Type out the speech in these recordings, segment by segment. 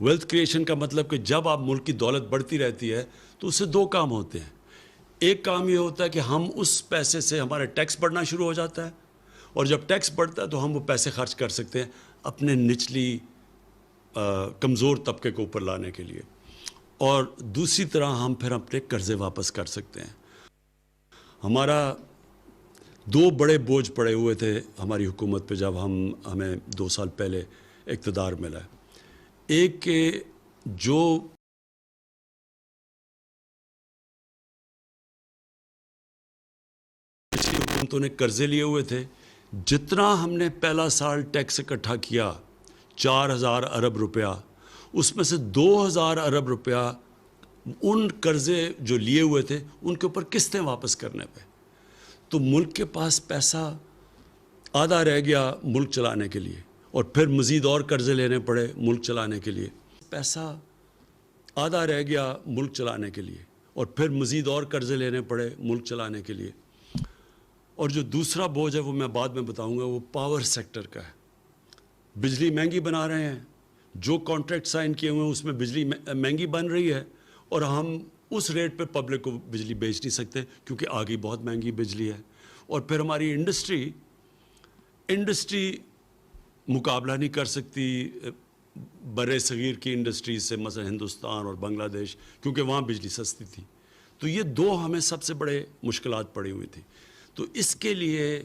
Wealth creation کا مطلب کہ جب آپ ملک کی دولت بڑھتی رہتی ہے تو اس سے دو کام ہوتے ہیں. ایک کام یہ ہوتا ہے کہ ہم اس پیسے سے ہمارا ٹیکس بڑھنا شروع ہو جاتا ہے, اور جب ٹیکس بڑھتا ہے تو ہم وہ پیسے خرچ کر سکتے ہیں اپنے نچلی کمزور طبقے کو اوپر لانے کے لیے, اور دوسری طرح ہم پھر اپنے قرضے واپس کر سکتے ہیں. ہمارا دو بڑے بوجھ پڑے ہوئے تھے ہماری حکومت پہ جب ہمیں 2 سال پہلے اقتدار ملا ہے. ایک کہ جو پچھلی حکومتوں نے قرضے لیے ہوئے تھے, جتنا ہم نے پہلا سال ٹیکس اکٹھا کیا 4,000 ارب روپیہ, اس میں سے 2,000 ارب روپیہ ان قرضے جو لیے ہوئے تھے ان کے اوپر قسطیں واپس کرنے پہ. تو ملک کے پاس پیسہ آدھا رہ گیا ملک چلانے کے لیے, اور پھر مزید اور قرضے لینے پڑے ملک چلانے کے لیے. پیسہ آدھا رہ گیا ملک چلانے کے لیے, اور پھر مزید اور قرضے لینے پڑے ملک چلانے کے لیے. اور جو دوسرا بوجھ ہے وہ میں بعد میں بتاؤں گا, وہ پاور سیکٹر کا ہے. بجلی مہنگی بنا رہے ہیں, جو کانٹریکٹ سائن کیے ہوئے ہیں اس میں بجلی مہنگی بن رہی ہے, اور ہم اس ریٹ پہ پبلک کو بجلی بیچ نہیں سکتے کیونکہ آگے بہت مہنگی بجلی ہے. اور پھر ہماری انڈسٹری مقابلہ نہیں کر سکتی بر صغیر کی انڈسٹریز سے, مثلا ہندوستان اور بنگلہ دیش, کیونکہ وہاں بجلی سستی تھی. تو یہ دو ہمیں سب سے بڑے مشکلات پڑی ہوئی تھی. تو اس کے لیے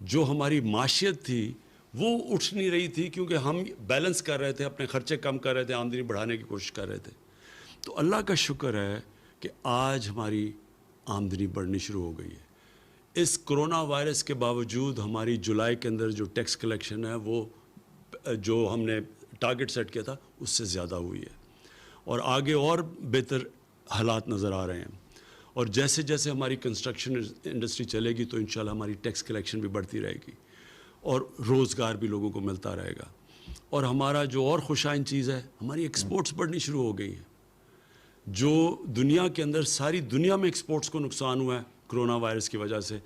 جو ہماری معیشت تھی وہ اٹھ نہیں رہی تھی, کیونکہ ہم بیلنس کر رہے تھے, اپنے خرچے کم کر رہے تھے, آمدنی بڑھانے کی کوشش کر رہے تھے. تو اللہ کا شکر ہے کہ آج ہماری آمدنی بڑھنی شروع ہو گئی ہے. اس کرونا وائرس کے باوجود ہماری جولائی کے اندر جو ٹیکس کلیکشن ہے وہ جو ہم نے ٹارگٹ سیٹ کیا تھا اس سے زیادہ ہوئی ہے, اور آگے اور بہتر حالات نظر آ رہے ہیں. اور جیسے جیسے ہماری کنسٹرکشن انڈسٹری چلے گی تو انشاءاللہ ہماری ٹیکس کلیکشن بھی بڑھتی رہے گی, اور روزگار بھی لوگوں کو ملتا رہے گا. اور ہمارا جو اور خوشائن چیز ہے, ہماری ایکسپورٹس بڑھنی شروع ہو گئی ہیں. جو دنیا کے اندر ساری دنیا میں ایکسپورٹس کو نقصان ہوا ہے کرونا وائرس کی وجہ سے,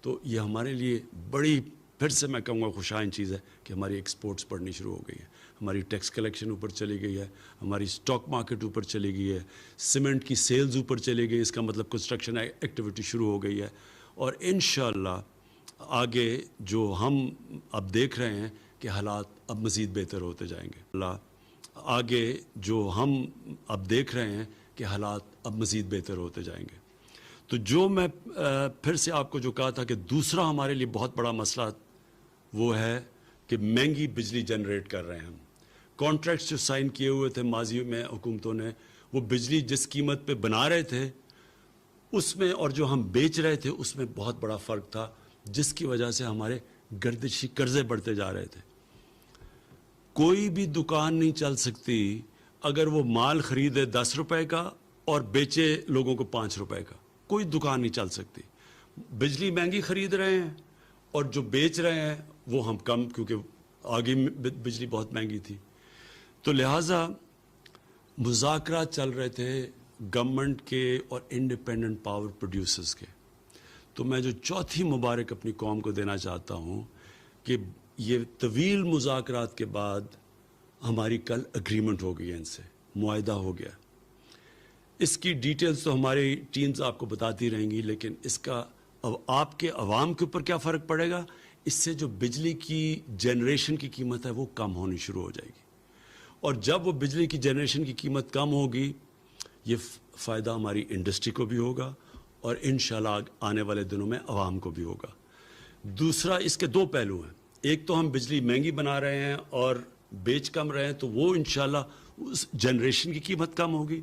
تو یہ ہمارے لیے بڑی, پھر سے میں کہوں گا خوشائن چیز ہے کہ ہماری ایکسپورٹس بڑھنی شروع ہو گئی ہے. ہماری ٹیکس کلیکشن اوپر چلی گئی ہے, ہماری سٹاک مارکیٹ اوپر چلی گئی ہے, سیمنٹ کی سیلز اوپر چلی گئی, اس کا مطلب کنسٹرکشن ایکٹیویٹی شروع ہو گئی ہے. اور انشاءاللہ آگے جو ہم اب دیکھ رہے ہیں کہ حالات اب مزید بہتر ہوتے جائیں گے. آگے جو ہم اب دیکھ رہے ہیں کہ حالات اب مزید بہتر ہوتے جائیں گے. تو جو میں پھر سے آپ کو جو کہا تھا کہ دوسرا ہمارے لیے بہت بڑا مسئلہ وہ ہے کہ مہنگی بجلی جنریٹ کر رہے ہیں ہم. کانٹریکٹس جو سائن کیے ہوئے تھے ماضی میں حکومتوں نے, وہ بجلی جس قیمت پہ بنا رہے تھے اس میں اور جو ہم بیچ رہے تھے اس میں بہت بڑا فرق تھا, جس کی وجہ سے ہمارے گردشی قرضے بڑھتے جا رہے تھے. کوئی بھی دکان نہیں چل سکتی اگر وہ مال خریدے 10 روپے کا اور بیچے لوگوں کو 5 روپے کا. کوئی دکان نہیں چل سکتی. بجلی مہنگی خرید رہے ہیں اور جو بیچ رہے ہیں وہ ہم کم, کیونکہ آگے بجلی بہت مہنگی تھی. تو لہٰذا مذاکرات چل رہے تھے گورنمنٹ کے اور انڈیپینڈنٹ پاور پروڈیوسرز کے. تو میں جو چوتھی مبارک اپنی قوم کو دینا چاہتا ہوں کہ یہ طویل مذاکرات کے بعد ہماری کل اگریمنٹ ہو گئی ہے, ان سے معاہدہ ہو گیا. اس کی ڈیٹیلز تو ہماری ٹیمز آپ کو بتاتی رہیں گی, لیکن اس کا اب آپ کے عوام کے اوپر کیا فرق پڑے گا, اس سے جو بجلی کی جنریشن کی قیمت ہے وہ کم ہونی شروع ہو جائے گی. اور جب وہ بجلی کی جنریشن کی قیمت کم ہوگی, یہ فائدہ ہماری انڈسٹری کو بھی ہوگا اور انشاءاللہ آنے والے دنوں میں عوام کو بھی ہوگا. دوسرا, اس کے دو پہلو ہیں. ایک تو ہم بجلی مہنگی بنا رہے ہیں اور بیچ کم رہے ہیں, تو وہ انشاءاللہ اس جنریشن کی قیمت کم ہوگی.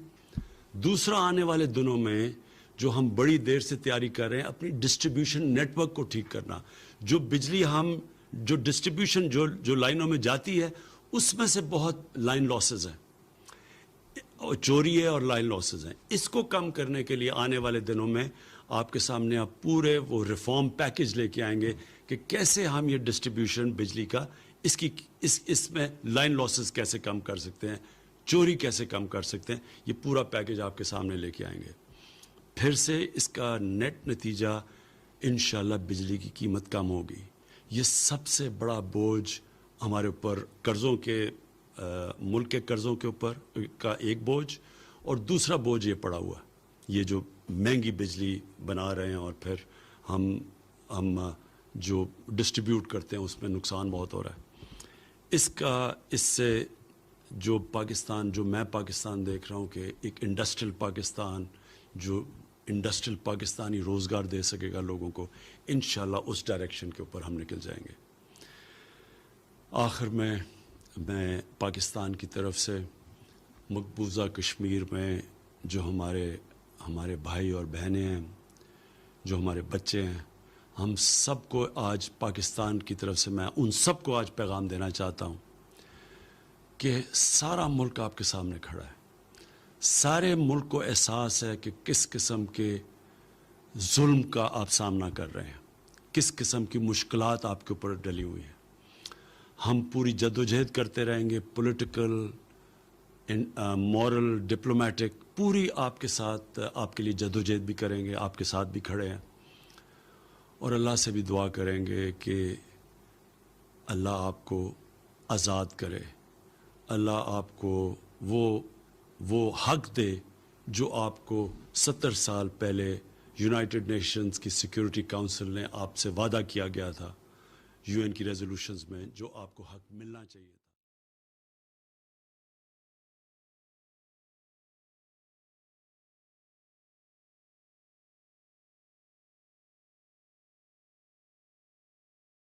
دوسرا, آنے والے دنوں میں جو ہم بڑی دیر سے تیاری کر رہے ہیں اپنی ڈسٹریبیوشن نیٹ ورک کو ٹھیک کرنا. جو بجلی ہم جو ڈسٹریبیوشن جو لائنوں میں جاتی ہے اس میں سے بہت لائن لاسز ہیں, چوری ہے اور لائن لاسز ہیں. اس کو کم کرنے کے لیے آنے والے دنوں میں آپ کے سامنے آپ پورے وہ ریفارم پیکج لے کے آئیں گے کہ کیسے ہم یہ ڈسٹریبیوشن بجلی کا اس میں لائن لاسز کیسے کم کر سکتے ہیں, چوری کیسے کم کر سکتے ہیں. یہ پورا پیکج آپ کے سامنے لے کے آئیں گے. پھر سے اس کا نیٹ نتیجہ انشاءاللہ بجلی کی قیمت کم ہوگی. یہ سب سے بڑا بوجھ ہمارے اوپر قرضوں کے ملک کے قرضوں کے اوپر کا ایک بوجھ، اور دوسرا بوجھ یہ پڑا ہوا ہے، یہ جو مہنگی بجلی بنا رہے ہیں اور پھر ہم جو ڈسٹریبیوٹ کرتے ہیں اس میں نقصان بہت ہو رہا ہے۔ اس سے جو پاکستان، جو میں پاکستان دیکھ رہا ہوں کہ ایک انڈسٹریل پاکستان، جو انڈسٹریل پاکستانی روزگار دے سکے گا لوگوں کو، انشاءاللہ اس ڈائریکشن کے اوپر ہم نکل جائیں گے۔ آخر میں پاکستان کی طرف سے مقبوضہ کشمیر میں جو ہمارے بھائی اور بہنیں ہیں، جو ہمارے بچے ہیں، ہم سب کو آج پاکستان کی طرف سے میں ان سب کو آج پیغام دینا چاہتا ہوں کہ سارا ملک آپ کے سامنے کھڑا ہے، سارے ملک کو احساس ہے کہ کس قسم کے ظلم کا آپ سامنا کر رہے ہیں، کس قسم کی مشکلات آپ کے اوپر ڈلی ہوئی ہیں۔ ہم پوری جدوجہد کرتے رہیں گے، پولیٹیکل، مورل، ڈپلومیٹک، پوری آپ کے ساتھ، آپ کے لیے جدوجہد بھی کریں گے، آپ کے ساتھ بھی کھڑے ہیں، اور اللہ سے بھی دعا کریں گے کہ اللہ آپ کو آزاد کرے، اللہ آپ کو وہ حق دے جو آپ کو 70 سال پہلے یونائٹڈ نیشنز کی سیکیورٹی کونسل نے آپ سے وعدہ کیا گیا تھا، UN کی ریزولوشنز میں جو آپ کو حق ملنا چاہیے تھا۔